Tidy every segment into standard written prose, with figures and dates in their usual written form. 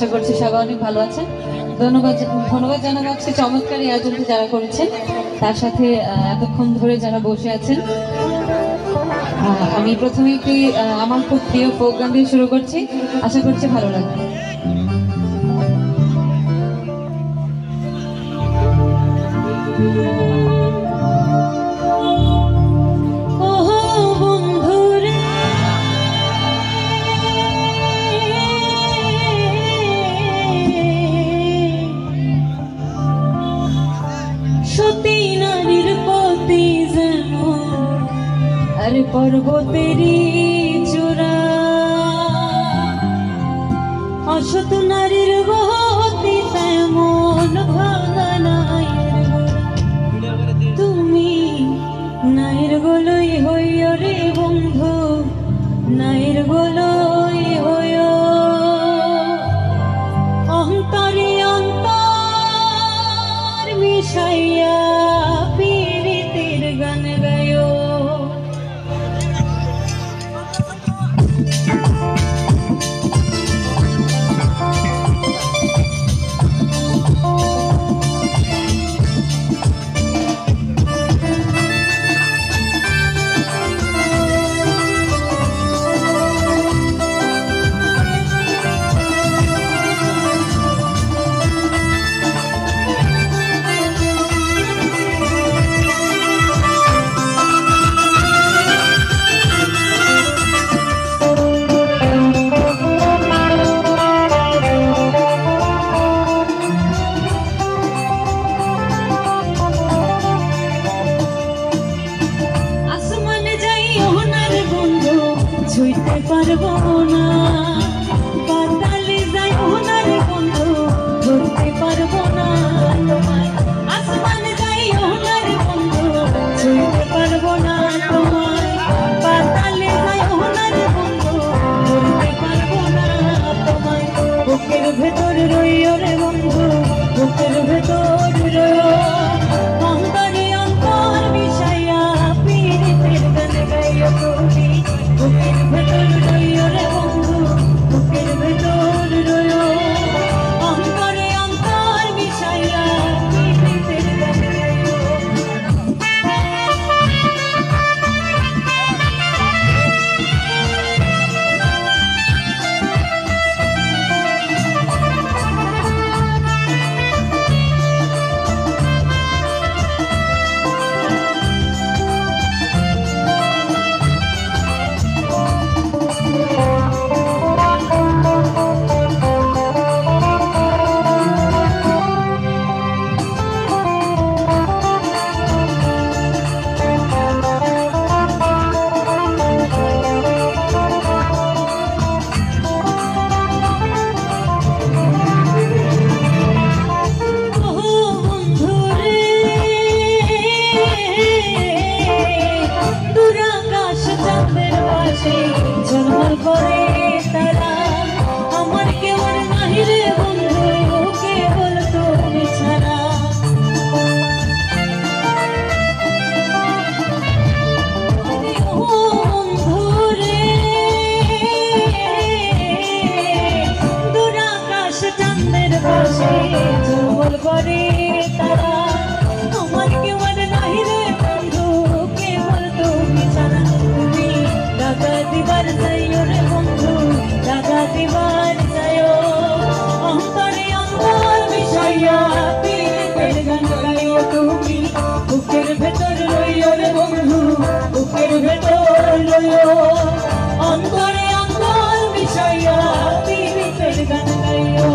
আশা করছি সবাই অনেক ভালো আছেন। ধন্যবাদ ধন্যবাদ জানাবো আজকে চমৎকার এই আয়োজনটি যারা করেছেন, তার সাথে এতক্ষণ ধরে যারা বসে আছেন। আমি প্রথমে একটি আমার খুব প্রিয় ফোক গান দিয়ে শুরু করছি, আশা করছি ভালো লাগবে। পর্বতেরই চূড়া অসত নারীর গতি তেমন ভাঙা নায়ের তুমি নায়ের গোলই হইও রে বন্ধু, নায়ের গোলই হইও অন্তরে অন্তর মিশাইয়া পীড়িতের গান গায়ো। ছুঁইতে পারবো না পাতালে যাই ওনার বন্ধু, ধরতে পারবো না তোমায় আসমানে যাই ওনার বন্ধু, ছুঁইতে পারবো না তোমায় পাতালে যাই ওনার বন্ধু, ধরতে পারবো না তোমায় বুকের ভেতর রইও রে বন্ধু, বুকের ভেতর রইও অন্তরে অন্তর মিশাইয়া পীড়িতের গান গাইও তুমি বুকের ভেতর রইও রে বন্ধু, বুকের ভেতর রইও অন্তরে অন্তর মিশাইয়া পীড়িতের গান গাইও। জন্মের পরে তারা আমার কেউ নাহি রে বন্ধু, কেবল তুমি ছাড়া বন্ধু রে দুরাকাশ চাঁদের পাশে জন্মের পরে তারা আমার কেউ নাহি রে বন্ধু, কেবল তুমি ছাড়া তুমি দাগা দিবার যাইও রে বন্ধু, দাগা দিবার যাইও অন্তরে অন্তর মিশাইয়া পীড়িতের গান গাইও তুমি বুকের ভেতর রইও রে বন্ধু, বুকের ভেতর রইও অন্তরে অন্তর মিশাইয়া পীড়িতের গান গাইও।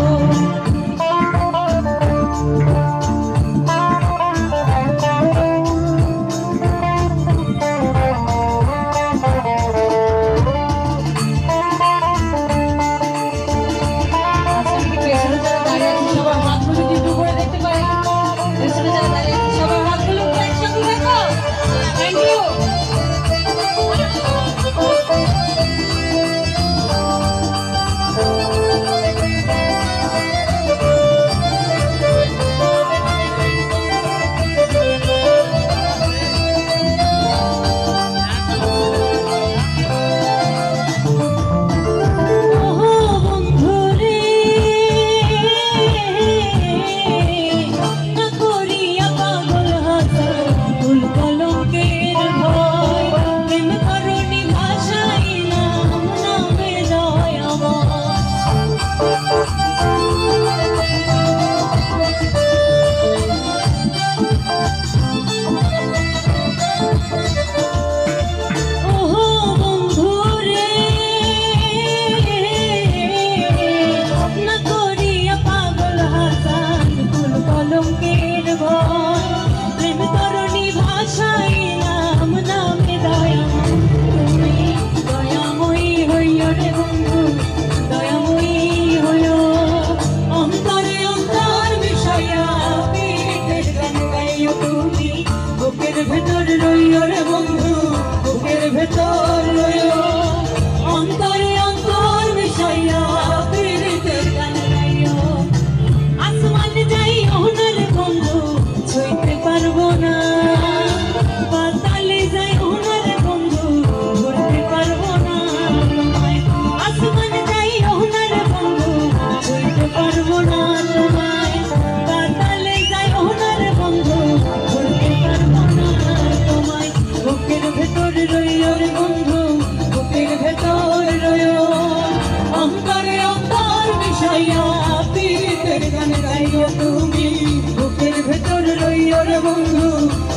তুমি বুকের ভেতর রইও রে বন্ধু,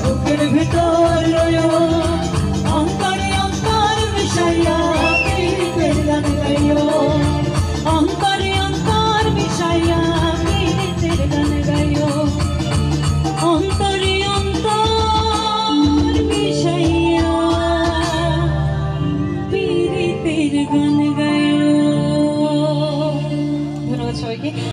বুকের ভেতর রইও, অন্তরে অন্তর মিশাইয়া প্রীতের গান গাইও, অন্তরে অন্তর মিশাইয়া প্রীতের গান গাইও, অন্তরে অন্তর মিশাইয়া প্রীতের গান গাইও। ধন্যবাদ সবাইকে।